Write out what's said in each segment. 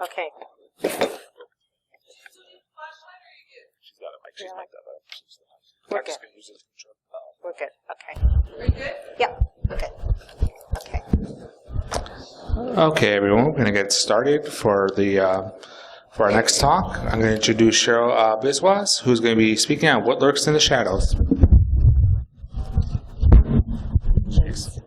Okay. She's got a mic. She's mic'd up. We're I'm just good. going to use it. We're good. Okay. Very good. Yep. Good. Okay. Okay, everyone. We're going to get started for our next talk. I'm going to introduce Cheryl Biswas, who's going to be speaking on what lurks in the shadows. Jeez.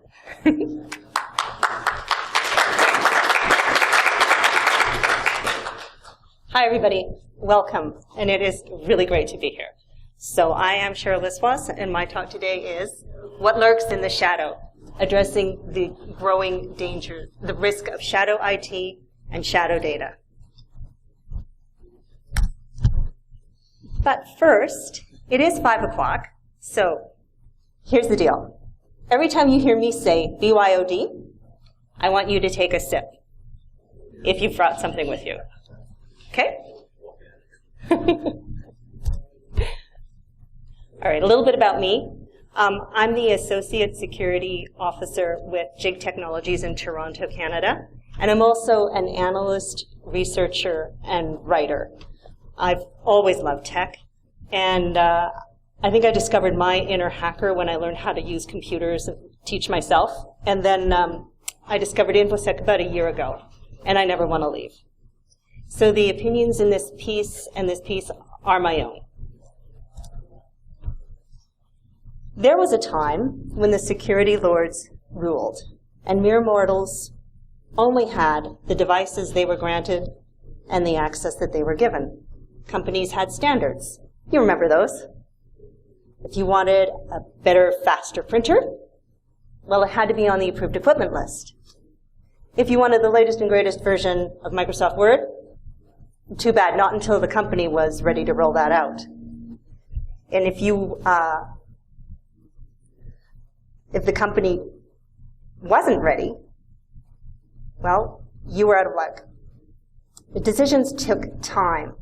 Hi, everybody. Welcome. And it is really great to be here. So I am Cheryl Biswas, and my talk today is What Lurks in the Shadow, addressing the growing danger, the risk of shadow IT and shadow data. But first, it is 5 o'clock, so here's the deal. Every time you hear me say BYOD, I want you to take a sip, if you've brought something with you. Okay? All right, a little bit about me. I'm the Associate Security Officer with JIG Technologies in Toronto, Canada, and I'm also an analyst, researcher, and writer. I've always loved tech, and I think I discovered my inner hacker when I learned how to use computers and teach myself, and then I discovered InfoSec about a year ago, and I never want to leave. So the opinions in this piece and this piece are my own. There was a time when the security lords ruled, and mere mortals only had the devices they were granted and the access that they were given. Companies had standards. You remember those. If you wanted a better, faster printer, well, it had to be on the approved equipment list. If you wanted the latest and greatest version of Microsoft Word, too bad, not until the company was ready to roll that out. And if the company wasn't ready, well, you were out of luck. The decisions took time,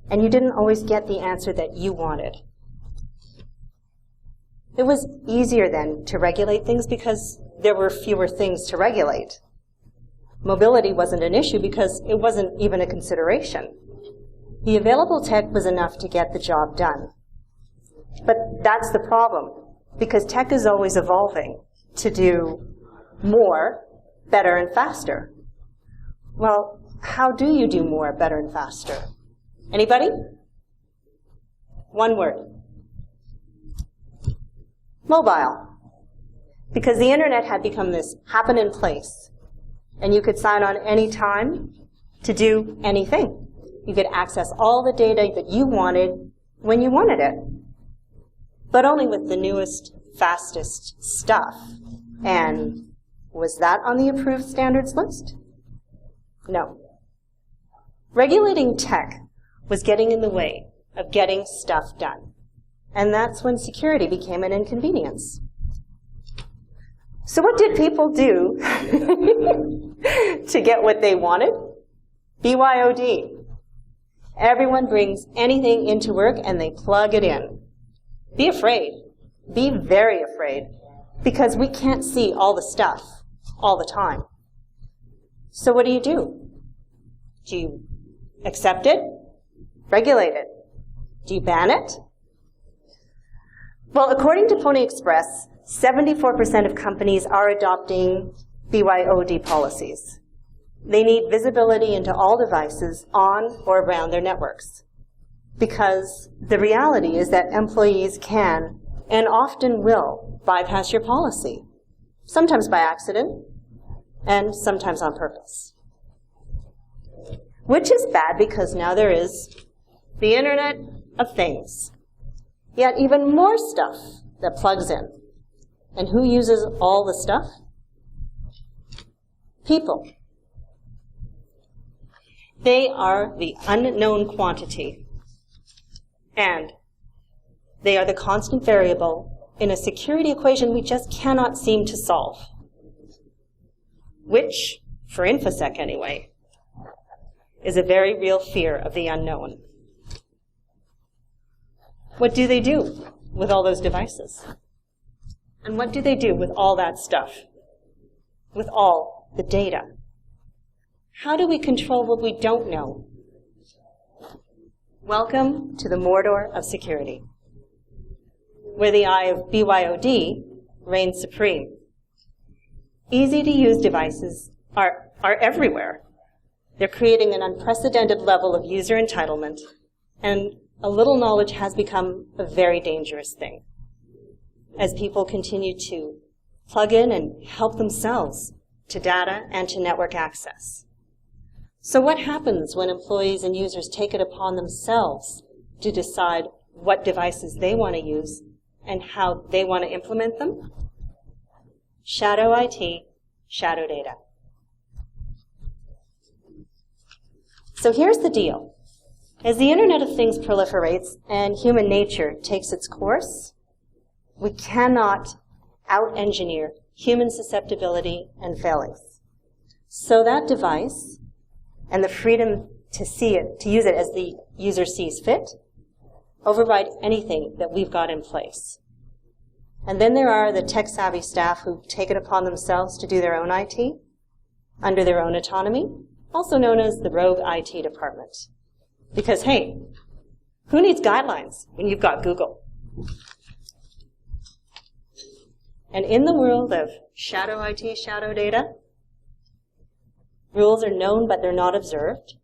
and you didn't always get the answer that you wanted. It was easier then to regulate things because there were fewer things to regulate. Mobility wasn't an issue because it wasn't even a consideration. The available tech was enough to get the job done. But that's the problem, because tech is always evolving to do more, better, and faster. Well, how do you do more, better, and faster? Anybody? One word. Mobile. Because the internet had become this happen in place, and you could sign on any time to do anything. You could access all the data that you wanted when you wanted it, but only with the newest, fastest stuff. And was that on the approved standards list? No. Regulating tech was getting in the way of getting stuff done. And that's when security became an inconvenience. So what did people do to get what they wanted? BYOD. Everyone brings anything into work and they plug it in. Be afraid. Be very afraid. Because we can't see all the stuff all the time. So what do? Do you accept it? Regulate it? Do you ban it? Well, according to Pony Express, 74% of companies are adopting BYOD policies. They need visibility into all devices on or around their networks. Because the reality is that employees can, and often will, bypass your policy. Sometimes by accident, and sometimes on purpose. Which is bad because now there is the Internet of Things. Yet even more stuff that plugs in. And who uses all the stuff? People. They are the unknown quantity. And they are the constant variable in a security equation we just cannot seem to solve. Which, for InfoSec anyway, is a very real fear of the unknown. What do they do with all those devices? And what do they do with all that stuff? With all the data? How do we control what we don't know? Welcome to the Mordor of security, where the eye of BYOD reigns supreme. Easy-to-use devices are everywhere. They're creating an unprecedented level of user entitlement, and a little knowledge has become a very dangerous thing as people continue to plug in and help themselves to data and to network access. So what happens when employees and users take it upon themselves to decide what devices they want to use and how they want to implement them? Shadow IT, shadow data. So here's the deal. As the Internet of Things proliferates and human nature takes its course, we cannot out-engineer human susceptibility and failings. So that device and the freedom to see it, to use it as the user sees fit, override anything that we've got in place. And then there are the tech-savvy staff who take it upon themselves to do their own IT under their own autonomy, also known as the rogue IT department. Because, hey, who needs guidelines when you've got Google? And in the world of shadow IT, shadow data, rules are known but they're not observed.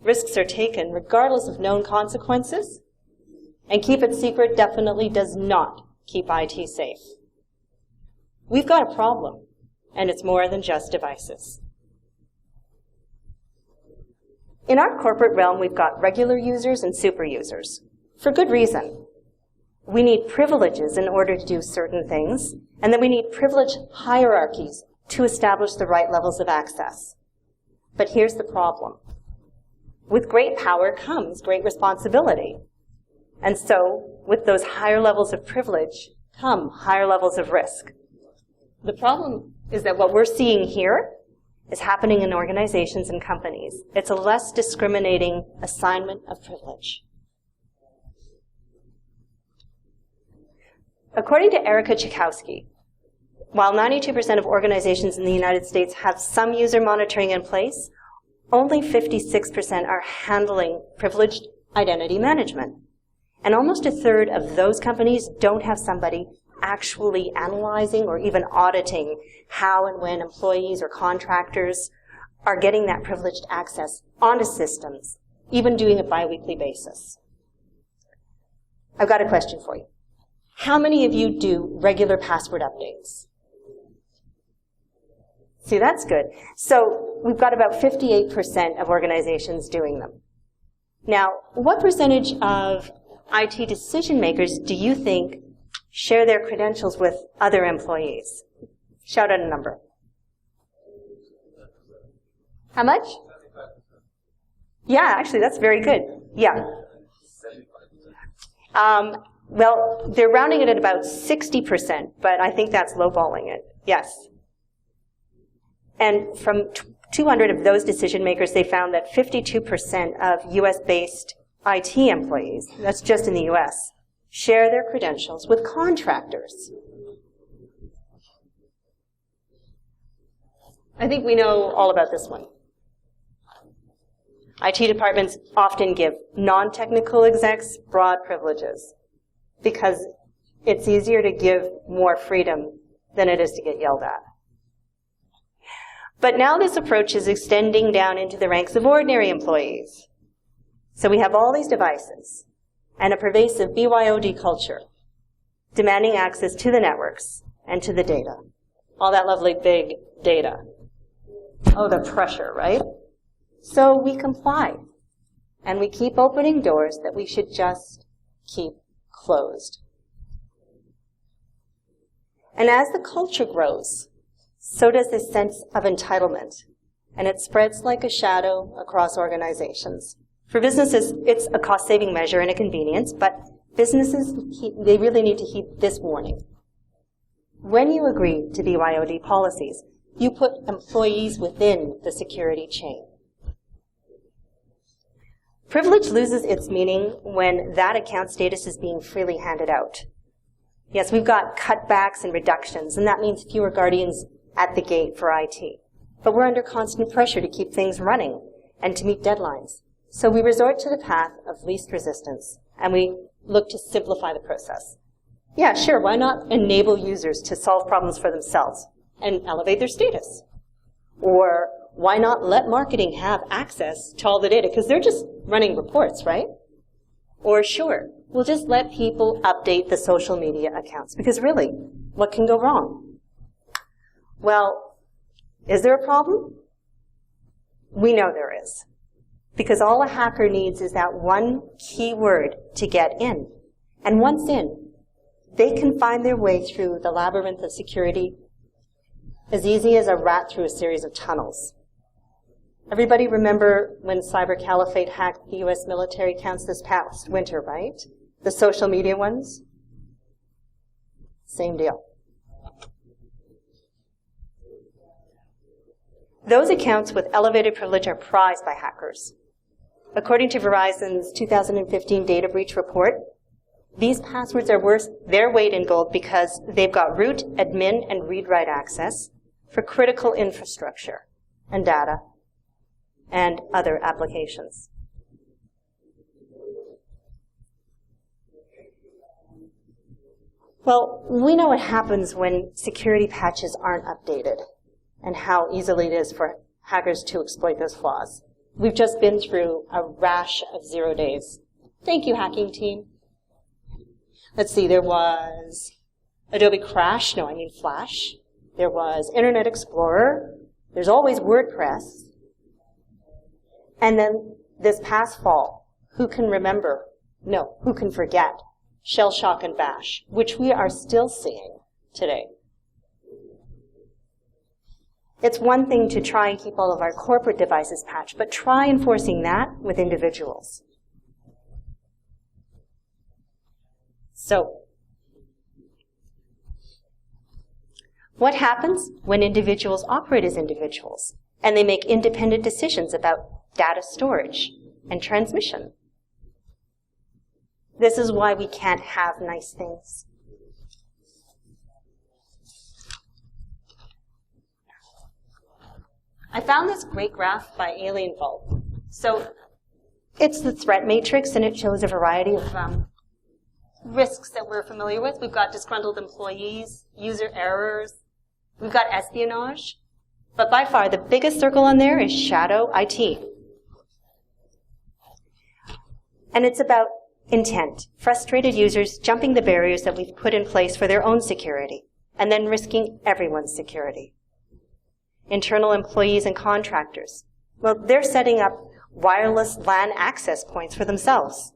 Risks are taken regardless of known consequences. And keep it secret definitely does not keep IT safe. We've got a problem, and it's more than just devices. In our corporate realm, we've got regular users and super users, for good reason. We need privileges in order to do certain things, and then we need privilege hierarchies to establish the right levels of access. But here's the problem. With great power comes great responsibility. And so, with those higher levels of privilege come higher levels of risk. The problem is that what we're seeing here is happening in organizations and companies. It's a less discriminating assignment of privilege. According to Erica Tchaikovsky, while 92% of organizations in the United States have some user monitoring in place, only 56% are handling privileged identity management. And almost a third of those companies don't have somebody actually analyzing or even auditing how and when employees or contractors are getting that privileged access onto systems, even doing a bi-weekly basis. I've got a question for you. How many of you do regular password updates? See, that's good. So we've got about 58% of organizations doing them. Now, what percentage of IT decision makers do you think share their credentials with other employees? Shout out a number. How much? Yeah, actually, that's very good. Yeah. Well, they're rounding it at about 60%, but I think that's lowballing it. Yes. And from 200 of those decision makers, they found that 52% of US-based IT employees, that's just in the US, share their credentials with contractors. I think we know all about this one. IT departments often give non-technical execs broad privileges because it's easier to give more freedom than it is to get yelled at. But now this approach is extending down into the ranks of ordinary employees. So we have all these devices and a pervasive BYOD culture demanding access to the networks and to the data. All that lovely big data. Oh, the pressure, right? So we comply. And we keep opening doors that we should just keep closed. And as the culture grows, so does this sense of entitlement. And it spreads like a shadow across organizations. For businesses, it's a cost-saving measure and a convenience, but businesses, they really need to heed this warning. When you agree to BYOD policies, you put employees within the security chain. Privilege loses its meaning when that account status is being freely handed out. Yes, we've got cutbacks and reductions, and that means fewer guardians at the gate for IT. but we're under constant pressure to keep things running and to meet deadlines. So we resort to the path of least resistance, and we look to simplify the process. Yeah, sure, why not enable users to solve problems for themselves and elevate their status? Or why not let marketing have access to all the data? Because they're just running reports, right? Or sure, we'll just let people update the social media accounts. Because really, what can go wrong? Well, is there a problem? We know there is. Because all a hacker needs is that one key word to get in. And once in, they can find their way through the labyrinth of security as easy as a rat through a series of tunnels. Everybody remember when Cyber Caliphate hacked the US military accounts this past winter, right? The social media ones? Same deal. Those accounts with elevated privilege are prized by hackers. According to Verizon's 2015 data breach report, these passwords are worth their weight in gold because they've got root, admin, and read-write access for critical infrastructure and data and other applications. Well, we know what happens when security patches aren't updated and how easily it is for hackers to exploit those flaws. We've just been through a rash of 0 days. Thank you, hacking team. Let's see, there was Adobe Crash, no, I mean Flash. There was Internet Explorer. There's always WordPress. And then this past fall, who can remember? No, who can forget? Shell Shock and Bash, which we are still seeing today. It's one thing to try and keep all of our corporate devices patched, but try enforcing that with individuals. So, what happens when individuals operate as individuals and they make independent decisions about data storage and transmission? This is why we can't have nice things. I found this great graph by Alien Vault. So it's the threat matrix, and it shows a variety of risks that we're familiar with. We've got disgruntled employees, user errors, we've got espionage, but by far the biggest circle on there is shadow IT. And it's about intent, frustrated users jumping the barriers that we've put in place for their own security, and then risking everyone's security. Internal employees and contractors, well, they're setting up wireless LAN access points for themselves.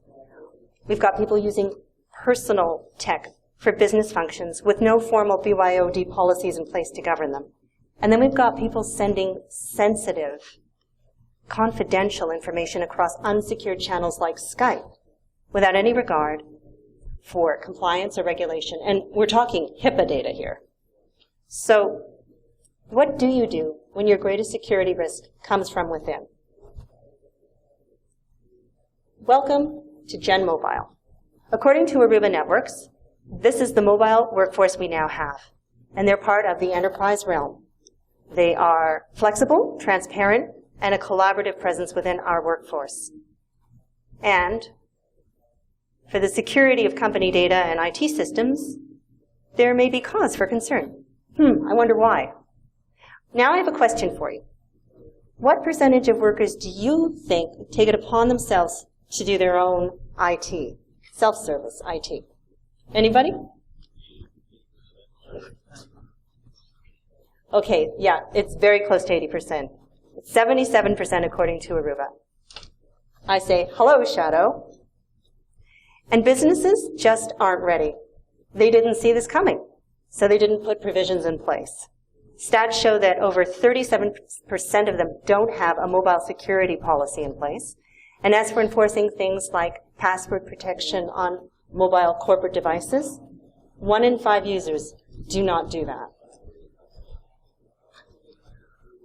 We've got people using personal tech for business functions with no formal BYOD policies in place to govern them. And then we've got people sending sensitive, confidential information across unsecured channels like Skype without any regard for compliance or regulation. And we're talking HIPAA data here. So what do you do when your greatest security risk comes from within? Welcome to Gen Mobile. According to Aruba Networks, this is the mobile workforce we now have, and they're part of the enterprise realm. They are flexible, transparent, and a collaborative presence within our workforce. And for the security of company data and IT systems, there may be cause for concern. I wonder why. Now I have a question for you. What percentage of workers do you think take it upon themselves to do their own IT, self-service IT? Anybody? Okay, yeah, it's very close to 80%. It's 77% according to Aruba. I say, hello, Shadow. And businesses just aren't ready. They didn't see this coming, so they didn't put provisions in place. Stats show that over 37% of them don't have a mobile security policy in place. And as for enforcing things like password protection on mobile corporate devices, 1 in 5 users do not do that.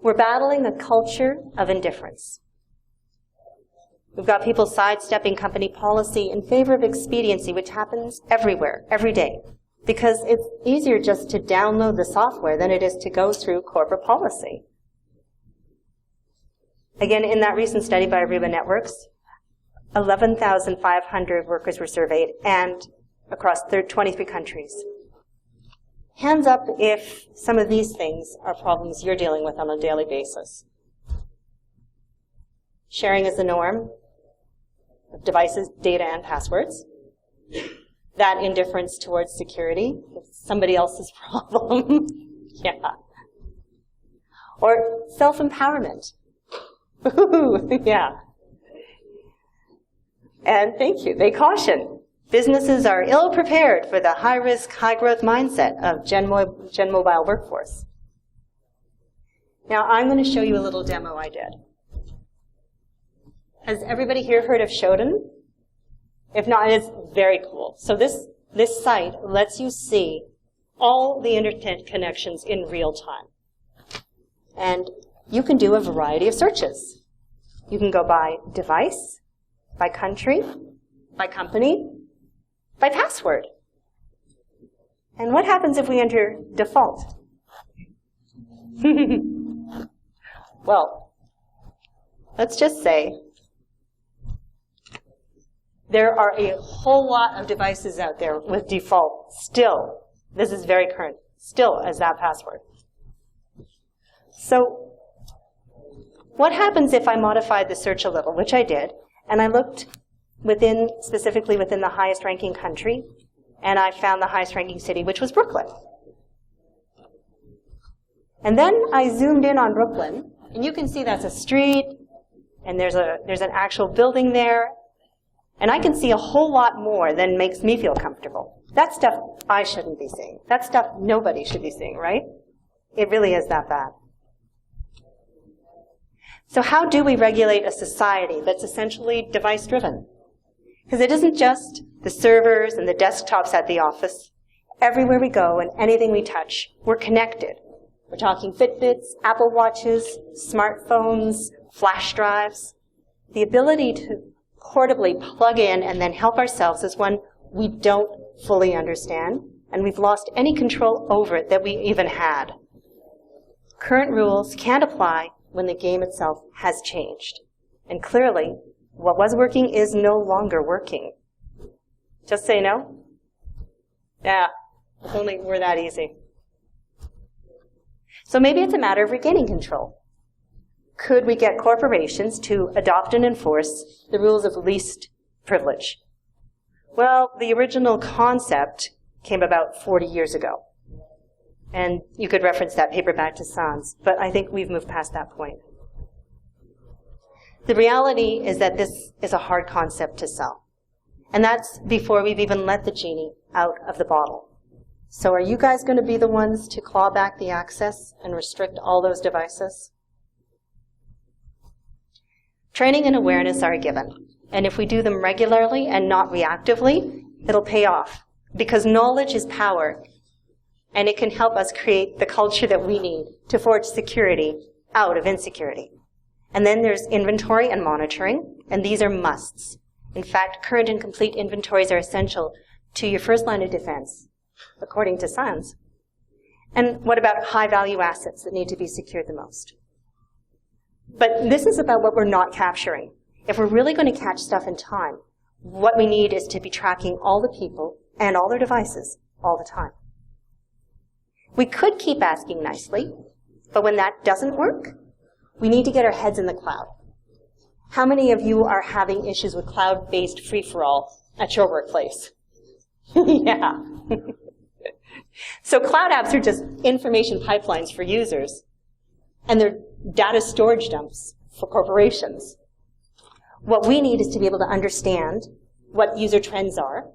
We're battling a culture of indifference. We've got people sidestepping company policy in favor of expediency, which happens everywhere, every day, because it's easier just to download the software than it is to go through corporate policy. Again, in that recent study by Aruba Networks, 11,500 workers were surveyed, and across 23 countries. Hands up if some of these things are problems you're dealing with on a daily basis. Sharing is the norm of devices, data, and passwords. That indifference towards security is somebody else's problem. Yeah. Or self-empowerment. Ooh, yeah. And thank you. They caution. Businesses are ill-prepared for the high-risk, high-growth mindset of Gen Mobile workforce. Now, I'm going to show you a little demo I did. Has everybody here heard of Shodan? If not, it's very cool. So this site lets you see all the internet connections in real time. And you can do a variety of searches. You can go by device, by country, by company, by password. And what happens if we enter default? Well, let's just say there are a whole lot of devices out there with default still. This is very current, still as that password. So what happens if I modified the search a little, which I did, and I looked specifically within the highest ranking country, and I found the highest ranking city, which was Brooklyn. And then I zoomed in on Brooklyn, and you can see that's a street, and there's an actual building there, and I can see a whole lot more than makes me feel comfortable. That stuff I shouldn't be seeing. That stuff nobody should be seeing, right? It really is that bad. So how do we regulate a society that's essentially device-driven? Because it isn't just the servers and the desktops at the office. Everywhere we go and anything we touch, we're connected. We're talking Fitbits, Apple Watches, smartphones, flash drives. The ability to portably plug in and then help ourselves is one we don't fully understand, and we've lost any control over it that we even had. Current rules can't apply when the game itself has changed. And clearly, what was working is no longer working. Just say no? Yeah, if only it were that easy. So maybe it's a matter of regaining control. Could we get corporations to adopt and enforce the rules of least privilege? Well, the original concept came about 40 years ago. And you could reference that paper back to Sans, but I think we've moved past that point. The reality is that this is a hard concept to sell. And that's before we've even let the genie out of the bottle. So are you guys going to be the ones to claw back the access and restrict all those devices? Training and awareness are a given. And if we do them regularly and not reactively, it'll pay off. Because knowledge is power. And it can help us create the culture that we need to forge security out of insecurity. And then there's inventory and monitoring, and these are musts. In fact, current and complete inventories are essential to your first line of defense, according to Sans. And what about high-value assets that need to be secured the most? But this is about what we're not capturing. If we're really going to catch stuff in time, what we need is to be tracking all the people and all their devices all the time. We could keep asking nicely, but when that doesn't work, we need to get our heads in the cloud. How many of you are having issues with cloud-based free-for-all at your workplace? Yeah. So cloud apps are just information pipelines for users, and they're data storage dumps for corporations. What we need is to be able to understand what user trends are,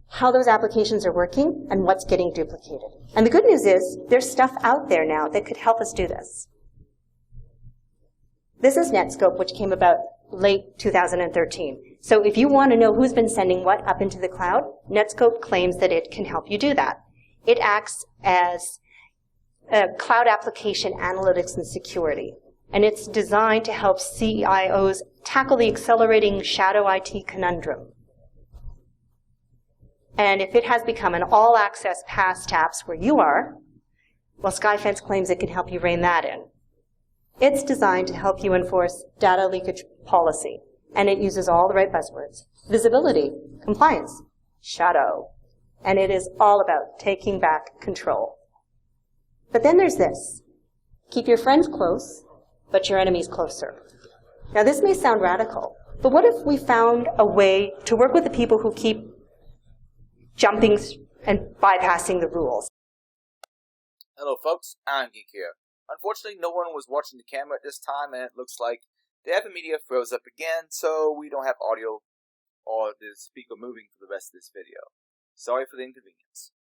how those applications are working, and what's getting duplicated. And the good news is, there's stuff out there now that could help us do this. This is Netscope, which came about late 2013. So if you want to know who's been sending what up into the cloud, Netscope claims that it can help you do that. It acts as a cloud application analytics and security. And it's designed to help CIOs tackle the accelerating shadow IT conundrum. And if it has become an all-access pass taps where you are, well, Skyfence claims it can help you rein that in. It's designed to help you enforce data leakage policy, and it uses all the right buzzwords. Visibility, compliance, shadow, and it is all about taking back control. But then there's this. Keep your friends close, but your enemies closer. Now this may sound radical, but what if we found a way to work with the people who keep jumping and bypassing the rules? Hello folks, I'm Geek here. Unfortunately, no one was watching the camera at this time, and it looks like the Evan Media froze up again, so we don't have audio or the speaker moving for the rest of this video. Sorry for the inconvenience.